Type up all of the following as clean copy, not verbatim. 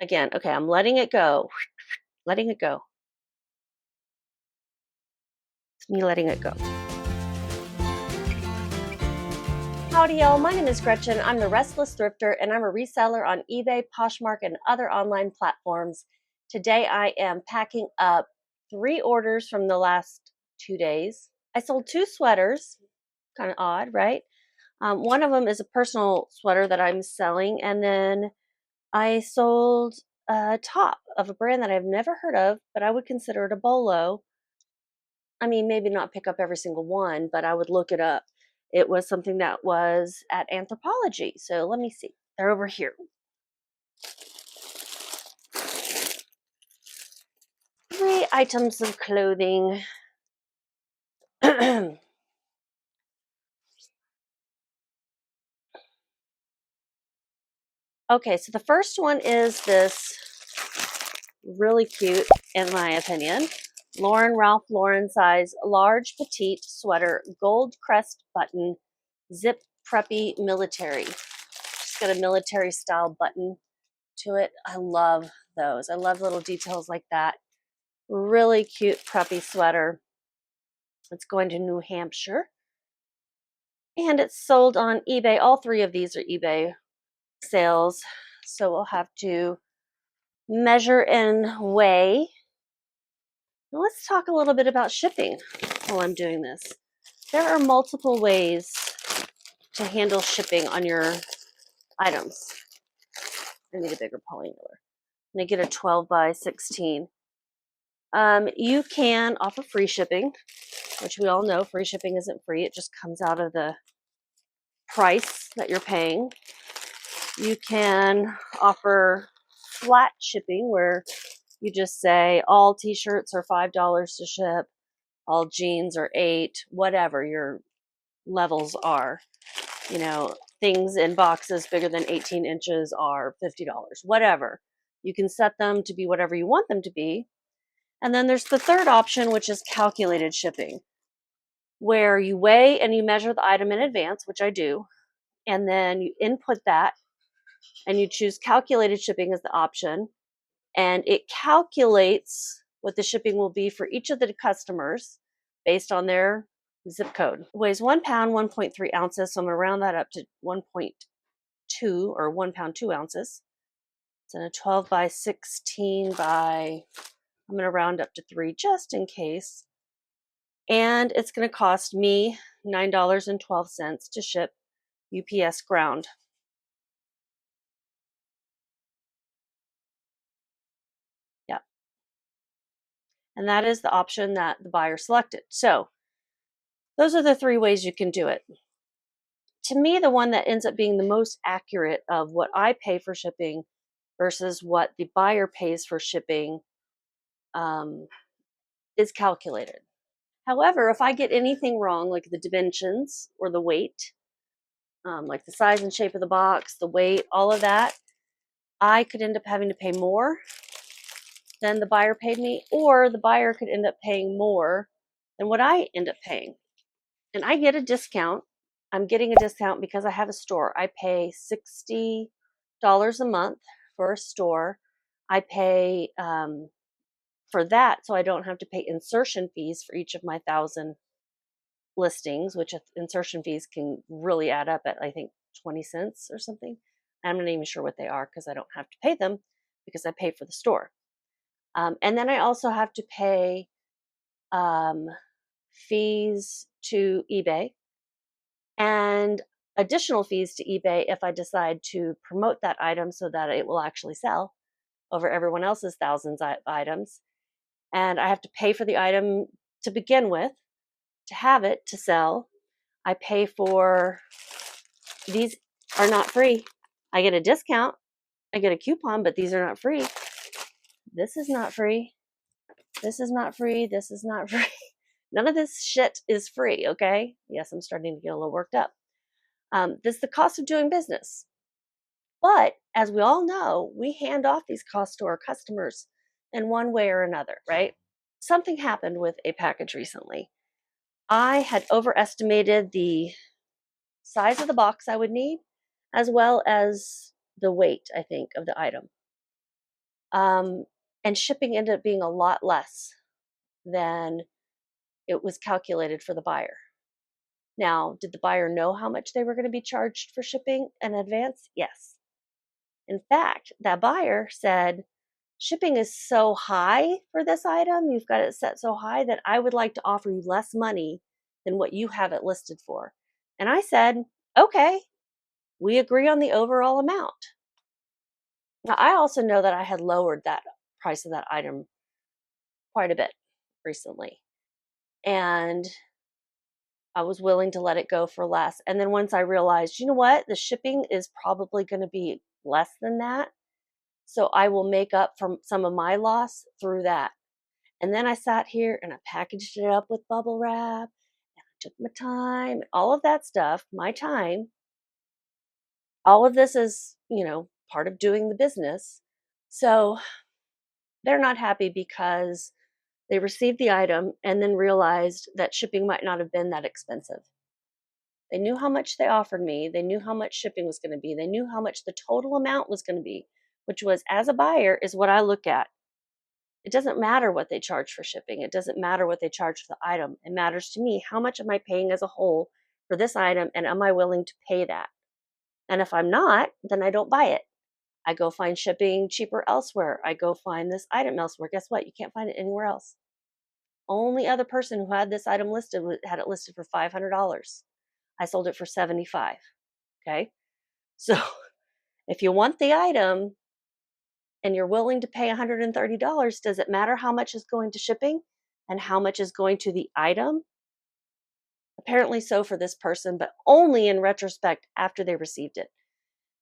Again, okay, I'm letting it go. Letting it go. It's me letting it go. Howdy y'all, my name is Gretchen. I'm the Restless Thrifter and I'm a reseller on eBay, Poshmark, and other online platforms. Today I am packing up 3 orders from the last 2 days. I sold 2 sweaters, kind of odd, right? One of them is a personal sweater that I'm selling, and then I sold a top of a brand that I've never heard of, but I would consider it a bolo. I mean, maybe not pick up every single one, but I would look it up. It was something that was at Anthropologie. So let me see. They're over here. 3 items of clothing. Okay, so the first one is this really cute, in my opinion, Ralph Lauren size large petite sweater, gold crest button, zip preppy military. It's got a military style button to it. I love those. I love little details like that. Really cute preppy sweater. It's going to New Hampshire. And it's sold on eBay. All 3 of these are eBay sales. So we'll have to measure and weigh. Now let's talk a little bit about shipping while I'm doing this. There are multiple ways to handle shipping on your items. I need a bigger polyester. I'm going to get a 12 by 16. You can offer free shipping, which we all know free shipping isn't free. It just comes out of the price that you're paying. You can offer flat shipping where you just say all t-shirts are $5 to ship, all jeans are $8, whatever your levels are. You know, things in boxes bigger than 18 inches are $50, whatever. You can set them to be whatever you want them to be. And then there's the third option, which is calculated shipping, where you weigh and you measure the item in advance, which I do, and then you input that and you choose calculated shipping as the option, and it calculates what the shipping will be for each of the customers based on their zip code. It weighs 1 pound, 1.3 ounces, so I'm going to round that up to 1.2 or 1 pound, 2 ounces. It's in a 12 by 16 by, I'm going to round up to 3 just in case. And it's going to cost me $9.12 to ship UPS ground. Yeah. And that is the option that the buyer selected. So those are the 3 ways you can do it. To me, the one that ends up being the most accurate of what I pay for shipping versus what the buyer pays for shipping is calculated. However, if I get anything wrong, like the dimensions or the weight, like the size and shape of the box, the weight, all of that, I could end up having to pay more than the buyer paid me, or the buyer could end up paying more than what I end up paying. And I get a discount. I'm getting a discount because I have a store. I pay $60 a month for a store. I pay for that so I don't have to pay insertion fees for each of my 1,000 listings, which insertion fees can really add up at, I think, 20 cents or something. I'm not even sure what they are because I don't have to pay them because I pay for the store. And then I also have to pay fees to eBay and additional fees to eBay if I decide to promote that item so that it will actually sell over everyone else's thousands of items. And I have to pay for the item to begin with, to have it, to sell. I pay for, these are not free. I get a discount, I get a coupon, but these are not free. This is not free. This is not free. This is not free. None of this shit is free, okay? Yes, I'm starting to get a little worked up. This is the cost of doing business. But as we all know, we hand off these costs to our customers in one way or another, right? Something happened with a package recently. I had overestimated the size of the box I would need, as well as the weight, I think, of the item. And shipping ended up being a lot less than it was calculated for the buyer. Now, did the buyer know how much they were going to be charged for shipping in advance? Yes. In fact, that buyer said, shipping is so high for this item, you've got it set so high that I would like to offer you less money than what you have it listed for. And I said, okay, we agree on the overall amount. Now, I also know that I had lowered that price of that item quite a bit recently. And I was willing to let it go for less. And then once I realized, you know what, the shipping is probably going to be less than that. So I will make up for some of my loss through that. And then I sat here and I packaged it up with bubble wrap. And I took my time, all of that stuff, my time. All of this is, part of doing the business. So they're not happy because they received the item and then realized that shipping might not have been that expensive. They knew how much they offered me. They knew how much shipping was going to be. They knew how much the total amount was going to be, which was, as a buyer, is what I look at. It doesn't matter what they charge for shipping. It doesn't matter what they charge for the item. It matters to me, how much am I paying as a whole for this item, and am I willing to pay that? And if I'm not, then I don't buy it. I go find shipping cheaper elsewhere. I go find this item elsewhere. Guess what? You can't find it anywhere else. Only other person who had this item listed had it listed for $500. I sold it for $75. Okay. So if you want the item and you're willing to pay $130, does it matter how much is going to shipping and how much is going to the item? Apparently so for this person, but only in retrospect after they received it.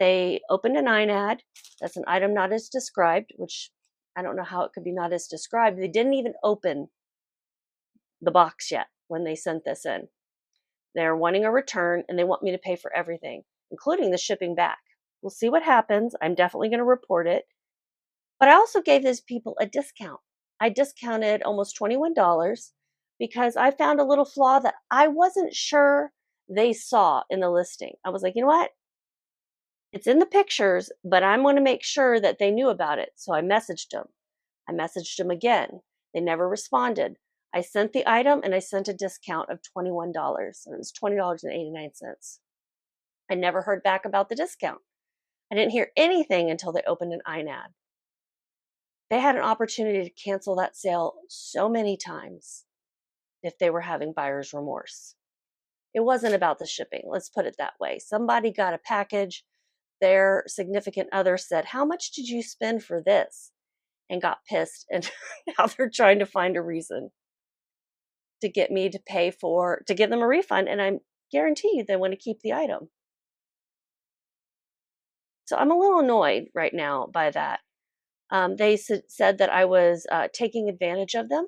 They opened an INAD. That's an item not as described, which I don't know how it could be not as described. They didn't even open the box yet when they sent this in. They're wanting a return and they want me to pay for everything, including the shipping back. We'll see what happens. I'm definitely going to report it. But I also gave these people a discount. I discounted almost $21 because I found a little flaw that I wasn't sure they saw in the listing. I was like, you know what? It's in the pictures, but I'm going to make sure that they knew about it. So I messaged them. I messaged them again. They never responded. I sent the item and I sent a discount of $21. It was $20.89. I never heard back about the discount. I didn't hear anything until they opened an INAD. They had an opportunity to cancel that sale so many times if they were having buyer's remorse. It wasn't about the shipping, let's put it that way. Somebody got a package, their significant other said, how much did you spend for this? And got pissed, and now they're trying to find a reason to get me to to give them a refund, and I guarantee you they want to keep the item. So I'm a little annoyed right now by that. They said that I was taking advantage of them,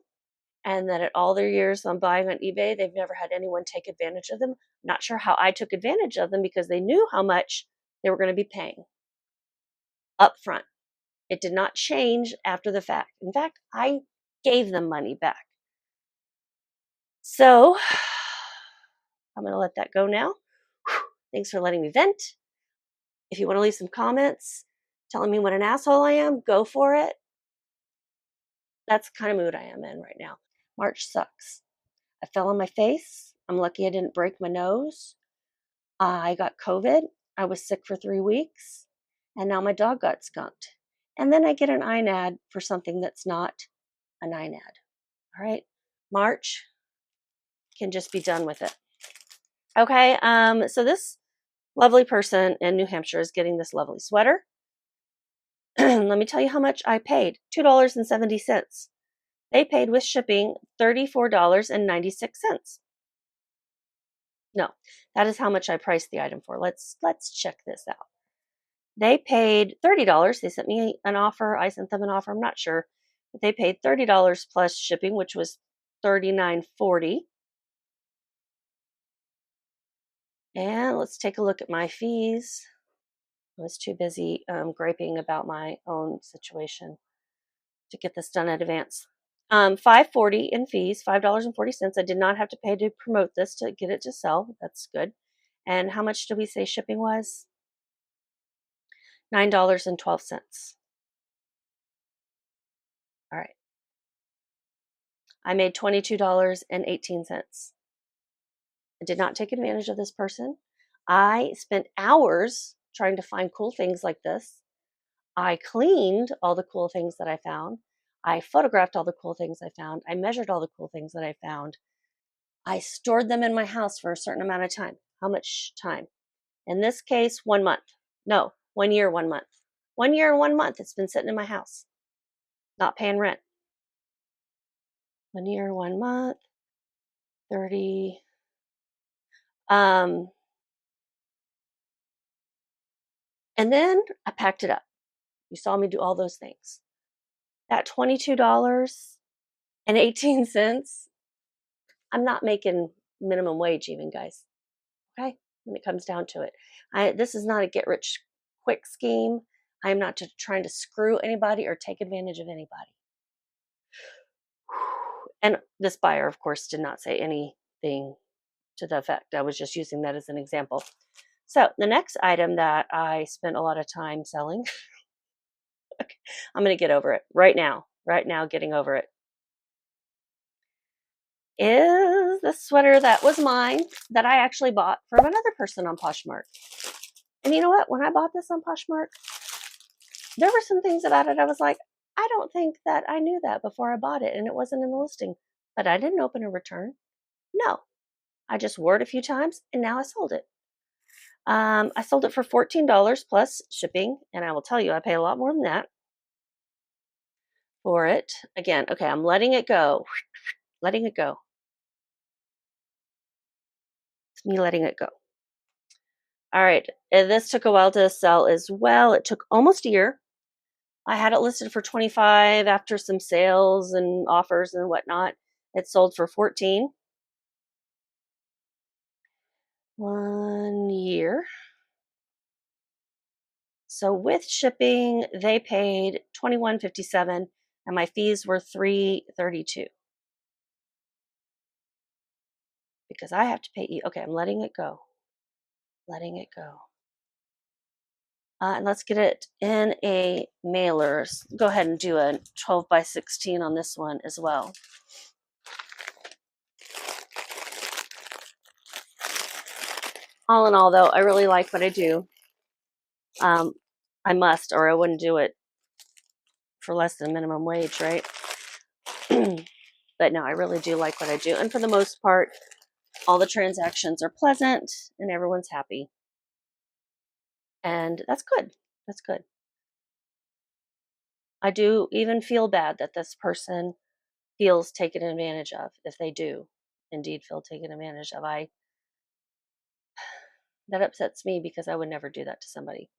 and that at all their years on buying on eBay, they've never had anyone take advantage of them. Not sure how I took advantage of them because they knew how much they were going to be paying up front. It did not change after the fact. In fact, I gave them money back. So I'm going to let that go now. Thanks for letting me vent. If you want to leave some comments telling me what an asshole I am, go for it. That's the kind of mood I am in right now. March sucks. I fell on my face. I'm lucky I didn't break my nose. I got COVID. I was sick for 3 weeks. And now my dog got skunked. And then I get an INAD for something that's not an INAD. All right. March can just be done with it. Okay. So this lovely person in New Hampshire is getting this lovely sweater. Let me tell you how much I paid. $2.70. They paid with shipping $34.96. No, that is how much I priced the item for. Let's check this out. They paid $30. They sent me an offer. I sent them an offer. I'm not sure. But they paid $30 plus shipping, which was $39.40. And let's take a look at my fees. I was too busy griping about my own situation to get this done in advance. $5.40 in fees, $5.40. I did not have to pay to promote this to get it to sell. That's good. And how much did we say shipping was? $9.12. All right. I made $22.18. I did not take advantage of this person. I spent hours trying to find cool things like this. I cleaned all the cool things that I found. I photographed all the cool things I found. I measured all the cool things that I found. I stored them in my house for a certain amount of time. How much time? In this case, 1 month. No, 1 year, 1 month. 1 year and 1 month it's been sitting in my house, not paying rent. 1 year, 1 month, 30. And then I packed it up. You saw me do all those things. That $22.18, I'm not making minimum wage even, guys. Okay? When it comes down to it. This is not a get rich quick scheme. I am not trying to screw anybody or take advantage of anybody. And this buyer, of course, did not say anything to the effect. I was just using that as an example. So the next item that I spent a lot of time selling, okay, I'm going to get over it right now, getting over it, is the sweater that was mine that I actually bought from another person on Poshmark. And you know what? When I bought this on Poshmark, there were some things about it I was like, I don't think that I knew that before I bought it, and it wasn't in the listing. But I didn't open a return. No, I just wore it a few times, and now I sold it. I sold it for $14 plus shipping, and I will tell you, I pay a lot more than that for it. Again, okay, I'm letting it go. Letting it go. It's me letting it go. All right, and this took a while to sell as well. It took almost a year. I had it listed for 25 after some sales and offers and whatnot. It sold for 14. 1 year. So with shipping, they paid $21.57 and my fees were $3.32. Because I have to pay you. Okay, I'm letting it go. Letting it go. And let's get it in a mailer. Go ahead and do a 12 by 16 on this one as well. All in all, though, I really like what I do. I must, or I wouldn't do it for less than minimum wage, right? But no, I really do like what I do. And for the most part, all the transactions are pleasant and everyone's happy. And that's good. That's good. I do even feel bad that this person feels taken advantage of, if they do indeed feel taken advantage of. That upsets me because I would never do that to somebody.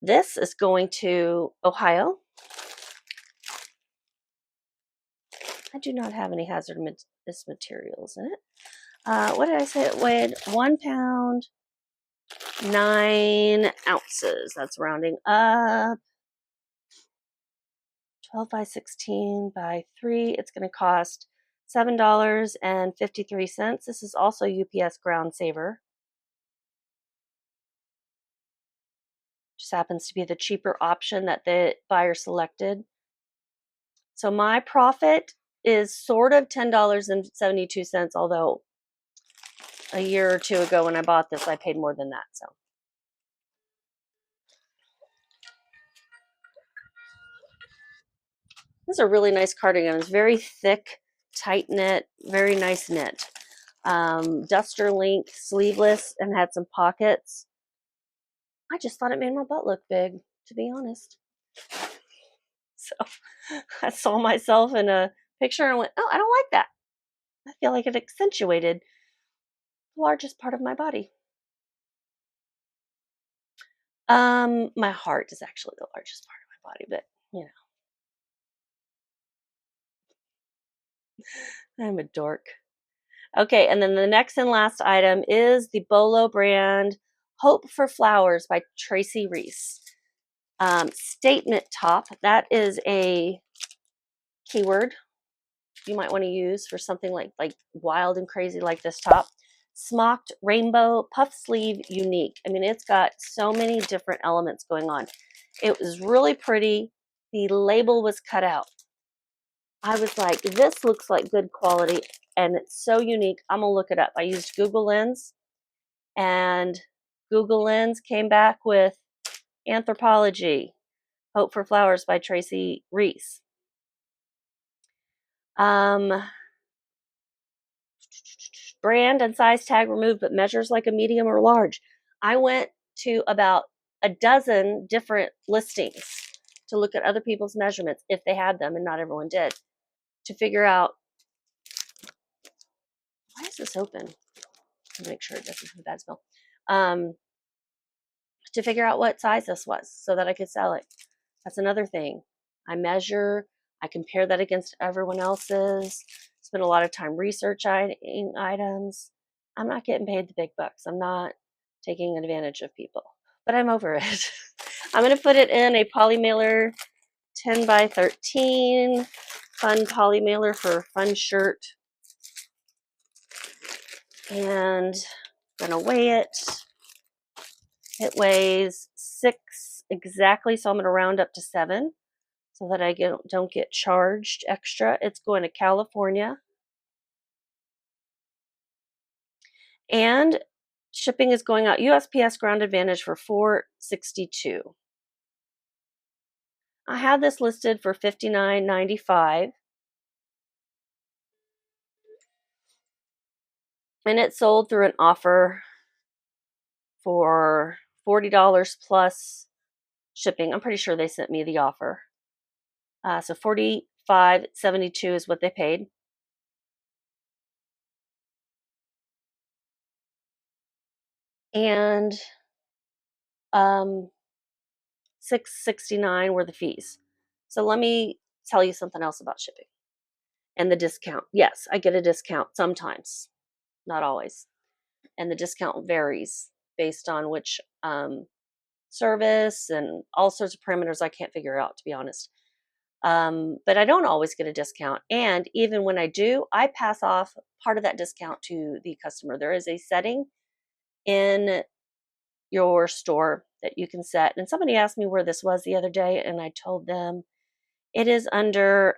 This is going to Ohio. I do not have any hazardous materials in it. What did I say it weighed? 1 pound, 9 ounces. That's rounding up. 12 by 16 by 3. It's going to cost $7.53. This is also UPS Ground Saver. Just happens to be the cheaper option that the buyer selected. So my profit is sort of $10.72, although a year or two ago when I bought this, I paid more than that. So this is a really nice cardigan. It's very thick, tight knit, very nice knit. Duster link, sleeveless, and had some pockets. I just thought it made my butt look big, to be honest. So I saw myself in a picture and went, oh, I don't like that. I feel like it accentuated the largest part of my body. My heart is actually the largest part of my body, but you know, I'm a dork. Okay, and then the next and last item is the Bolo brand Hope for Flowers by Tracy Reese. Statement top, that is a keyword you might want to use for something like wild and crazy like this top. Smocked rainbow puff sleeve unique. I mean, it's got so many different elements going on. It was really pretty. The label was cut out. I was like, this looks like good quality and it's so unique. I'm gonna look it up. I used Google Lens, and Google Lens came back with Anthropology, Hope for Flowers by Tracy Reese. Brand and size tag removed, but measures like a medium or large. I went to about a dozen different listings to look at other people's measurements if they had them, and not everyone did, to figure out, why is this open? To make sure it doesn't have a bad smell. To figure out what size this was so that I could sell it. That's another thing. I measure, I compare that against everyone else's, spend a lot of time researching items. I'm not getting paid the big bucks. I'm not taking advantage of people, but I'm over it. I'm going to put it in a poly mailer, 10 by 13, fun poly mailer for a fun shirt. And I'm going to weigh it. It weighs 6 exactly, so I'm going to round up to 7 so that I don't get charged extra. It's going to California. And shipping is going out USPS Ground Advantage for $4.62. I had this listed for $59.95. And it sold through an offer for $40 plus shipping. I'm pretty sure they sent me the offer. So $45.72 is what they paid. And $6.69 were the fees. So let me tell you something else about shipping and the discount. Yes, I get a discount sometimes, not always. And the discount varies based on which service and all sorts of parameters I can't figure out, to be honest. But I don't always get a discount. And even when I do, I pass off part of that discount to the customer. There is a setting in your store that you can set. And somebody asked me where this was the other day, and I told them it is under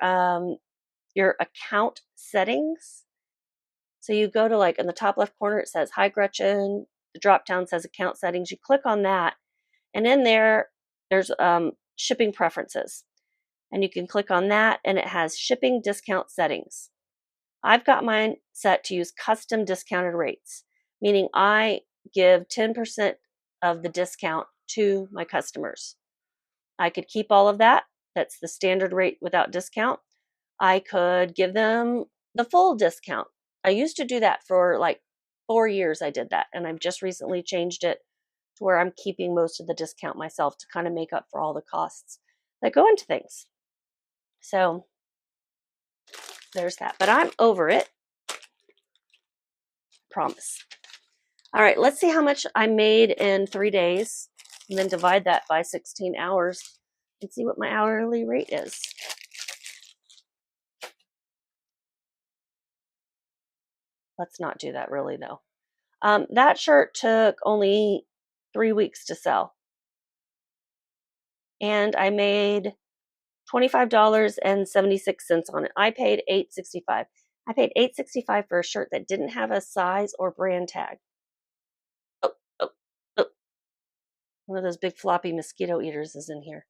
your account settings. So you go to, like, in the top left corner, it says, "Hi Gretchen." The drop down says account settings. You click on that, and in there's shipping preferences. And you can click on that, and it has shipping discount settings. I've got mine set to use custom discounted rates, meaning I give 10% of the discount to my customers. I could keep all of that. That's the standard rate without discount. I could give them the full discount. I used to do that for like 4 years. I did that, and I've just recently changed it to where I'm keeping most of the discount myself to kind of make up for all the costs that go into things. So there's that. But I'm over it. Promise. All right, let's see how much I made in 3 days and then divide that by 16 hours and see what my hourly rate is. Let's not do that really, though. That shirt took only 3 weeks to sell. And I made $25.76 on it. I paid $8.65. I paid $8.65 for a shirt that didn't have a size or brand tag. Oh, oh, oh. One of those big floppy mosquito eaters is in here.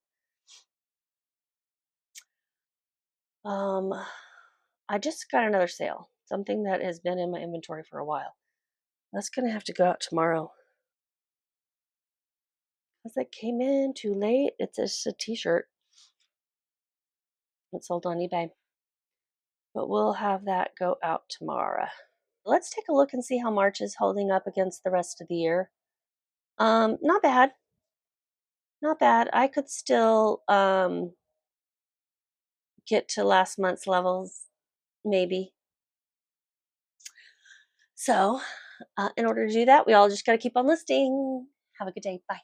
I just got another sale, something that has been in my inventory for a while. That's going to have to go out tomorrow because it came in too late. It's just a t-shirt. It's sold on eBay, but we'll have that go out tomorrow. Let's take a look and see how March is holding up against the rest of the year. Not bad. Not bad. I could still get to last month's levels, maybe. So in order to do that, we all just got to keep on listing. Have a good day. Bye.